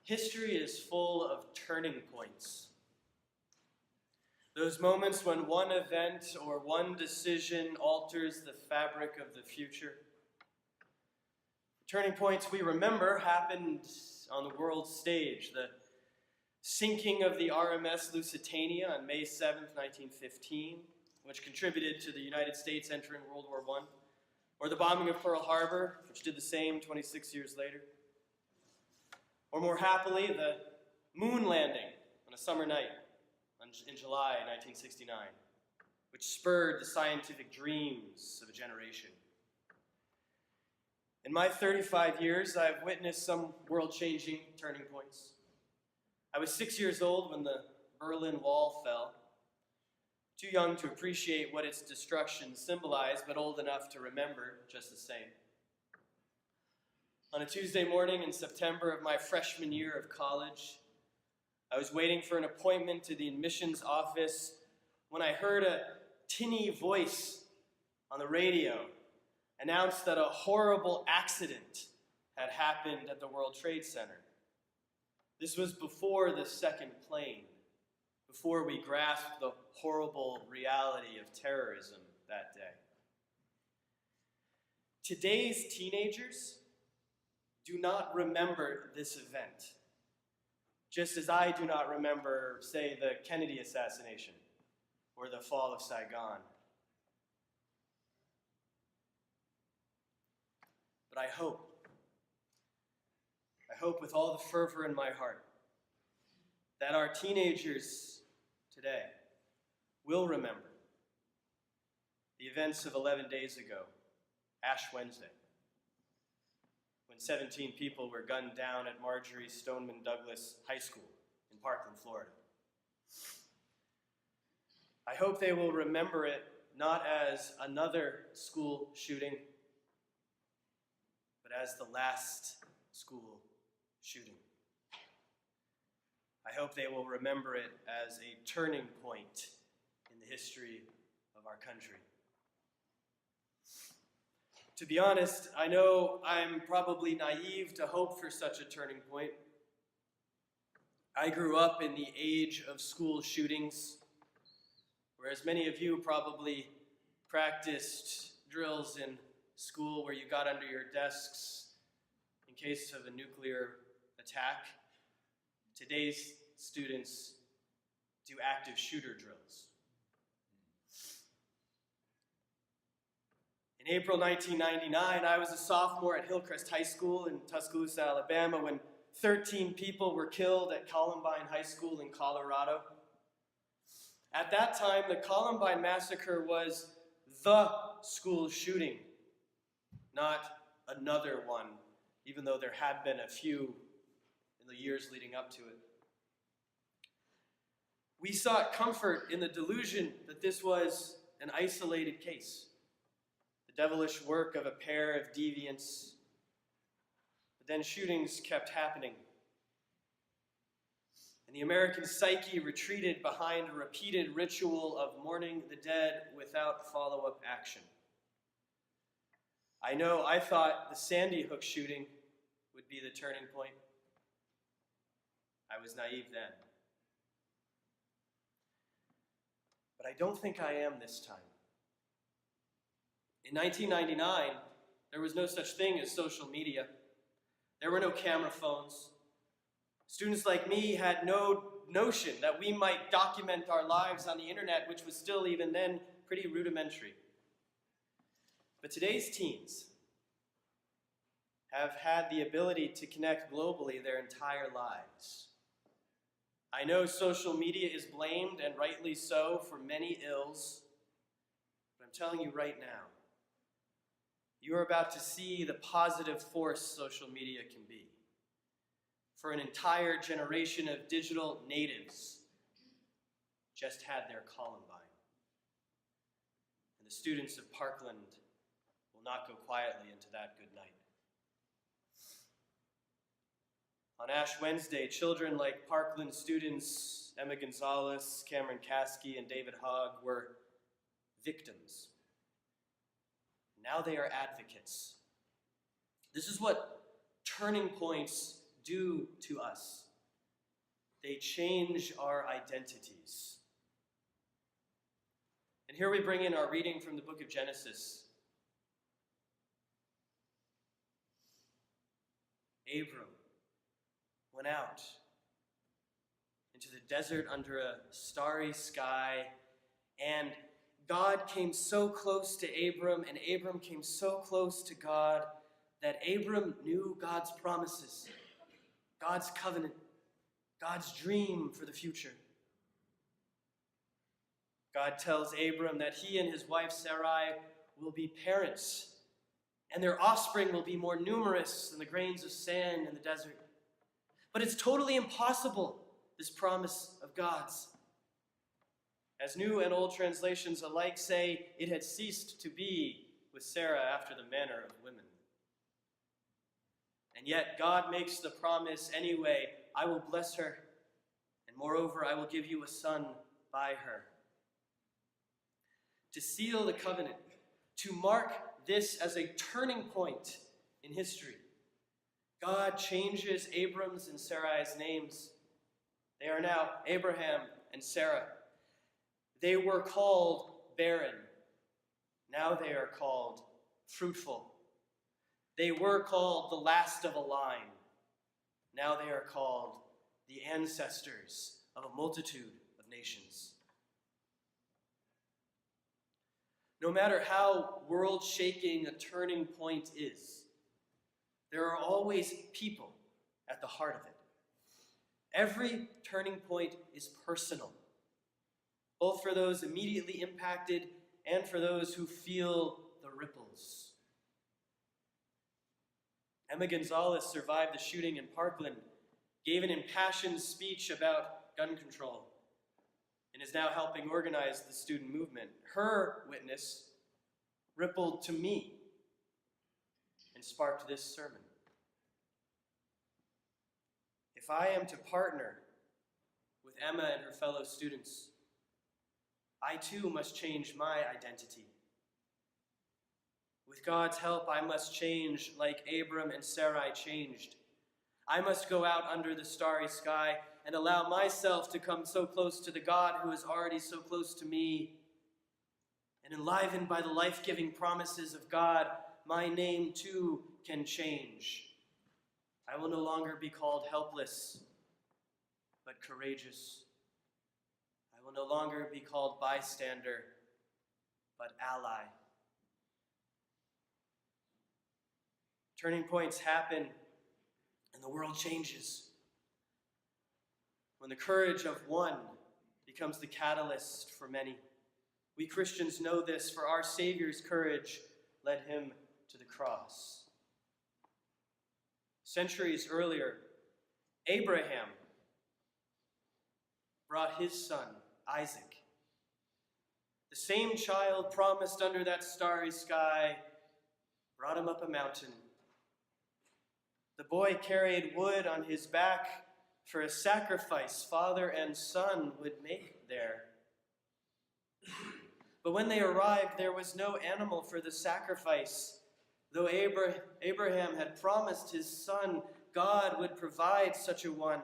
History is full of turning points. Those moments when one event or one decision alters the fabric of the future. Turning points we remember happened on the world stage. The sinking of the RMS Lusitania on May 7th, 1915, which contributed to the United States entering World War I. Or the bombing of Pearl Harbor, which did the same 26 years later. Or more happily, the moon landing on a summer night in July 1969, which spurred the scientific dreams of a generation. In my 35 years, I've witnessed some world-changing turning points. I was 6 years old when the Berlin Wall fell, too young to appreciate what its destruction symbolized, but old enough to remember just the same. On a Tuesday morning in September of my freshman year of college, I was waiting for an appointment to the admissions office when I heard a tinny voice on the radio announce that a horrible accident had happened at the World Trade Center. This was before the second plane, before we grasped the horrible reality of terrorism that day. Today's teenagers do not remember this event, just as I do not remember, say, the Kennedy assassination or the fall of Saigon. But I hope with all the fervor in my heart that our teenagers today will remember the events of 11 days ago, Ash Wednesday, when 17 people were gunned down at Marjory Stoneman Douglas High School in Parkland, Florida. I hope they will remember it not as another school shooting, but as the last school shooting. I hope they will remember it as a turning point in the history of our country. To be honest, I know I'm probably naive to hope for such a turning point. I grew up in the age of school shootings, whereas many of you probably practiced drills in school where you got under your desks in case of a nuclear attack. Today's students do active shooter drills. In April 1999, I was a sophomore at Hillcrest High School in Tuscaloosa, Alabama, when 13 people were killed at Columbine High School in Colorado. At that time, the Columbine Massacre was the school shooting, not another one, even though there had been a few in the years leading up to it. We sought comfort in the delusion that this was an isolated case, the devilish work of a pair of deviants. But then shootings kept happening, and the American psyche retreated behind a repeated ritual of mourning the dead without follow-up action. I thought the Sandy Hook shooting would be the turning point. I was naive then. But I don't think I am this time. In 1999, there was no such thing as social media. There were no camera phones. Students like me had no notion that we might document our lives on the internet, which was still even then pretty rudimentary. But today's teens have had the ability to connect globally their entire lives. I know social media is blamed, and rightly so, for many ills, but I'm telling you right now, you are about to see the positive force social media can be. For an entire generation of digital natives just had their Columbine. And the students of Parkland will not go quietly into that good night. On Ash Wednesday, children like Parkland students Emma Gonzalez, Cameron Caskey, and David Hogg were victims. Now they are advocates. This is what turning points do to us. They change our identities. And here we bring in our reading from the book of Genesis. Abram went out into the desert under a starry sky, and God came so close to Abram, and Abram came so close to God, that Abram knew God's promises, God's covenant, God's dream for the future. God tells Abram that he and his wife Sarai will be parents, and their offspring will be more numerous than the grains of sand in the desert. But it's totally impossible, this promise of God's. As New and Old translations alike say, it had ceased to be with Sarah after the manner of women. And yet God makes the promise anyway, I will bless her, and moreover, I will give you a son by her. To seal the covenant, to mark this as a turning point in history, God changes Abram's and Sarai's names. They are now Abraham and Sarah. They were called barren. Now they are called fruitful. They were called the last of a line. Now they are called the ancestors of a multitude of nations. No matter how world-shaking a turning point is, there are always people at the heart of it. Every turning point is personal, both for those immediately impacted and for those who feel the ripples. Emma Gonzalez survived the shooting in Parkland, gave an impassioned speech about gun control, and is now helping organize the student movement. Her witness rippled to me and sparked this sermon. If I am to partner with Emma and her fellow students, I too must change my identity. With God's help, I must change like Abram and Sarai changed. I must go out under the starry sky and allow myself to come so close to the God who is already so close to me. And enlivened by the life-giving promises of God, my name too can change. I will no longer be called helpless, but courageous. I will no longer be called bystander, but ally. Turning points happen and the world changes. When the courage of one becomes the catalyst for many. We Christians know this, for our Savior's courage led him to the cross. Centuries earlier, Abraham brought his son, Isaac, the same child promised under that starry sky, brought him up a mountain. The boy carried wood on his back for a sacrifice father and son would make there. But when they arrived, there was no animal for the sacrifice. Though Abraham had promised his son, God would provide such a one.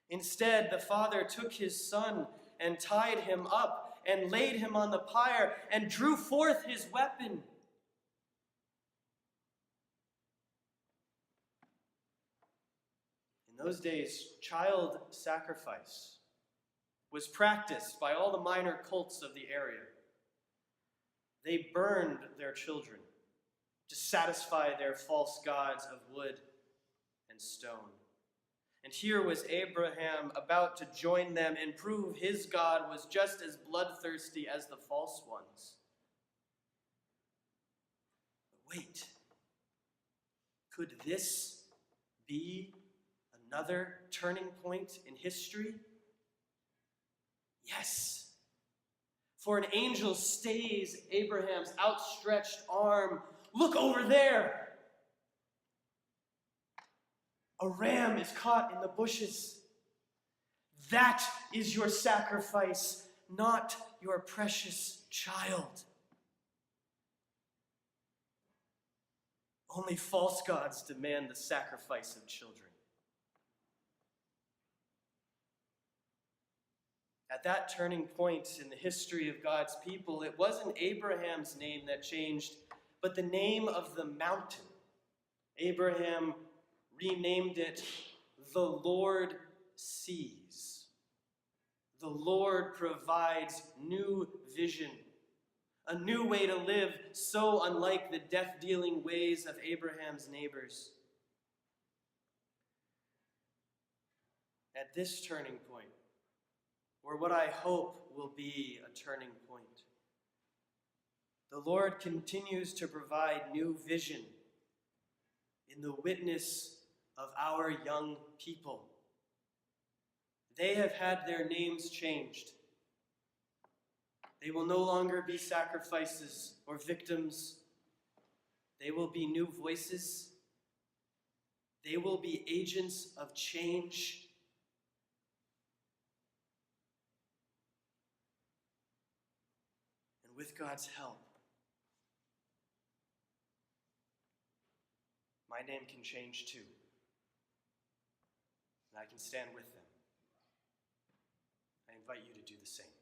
Instead, the father took his son and tied him up and laid him on the pyre and drew forth his weapon. In those days, child sacrifice was practiced by all the minor cults of the area. They burned their children to satisfy their false gods of wood and stone. And here was Abraham about to join them and prove his God was just as bloodthirsty as the false ones. But wait, could this be another turning point in history? Yes. For an angel stays Abraham's outstretched arm. Look over there. A ram is caught in the bushes. That is your sacrifice, not your precious child. Only false gods demand the sacrifice of children. At that turning point in the history of God's people, it wasn't Abraham's name that changed, but the name of the mountain. Abraham renamed it, "The Lord Sees." The Lord provides new vision, a new way to live so unlike the death-dealing ways of Abraham's neighbors. At this turning point, or what I hope will be a turning point, the Lord continues to provide new vision in the witness of our young people. They have had their names changed. They will no longer be sacrifices or victims. They will be new voices. They will be agents of change. And with God's help, my name can change too. And I can stand with them. I invite you to do the same.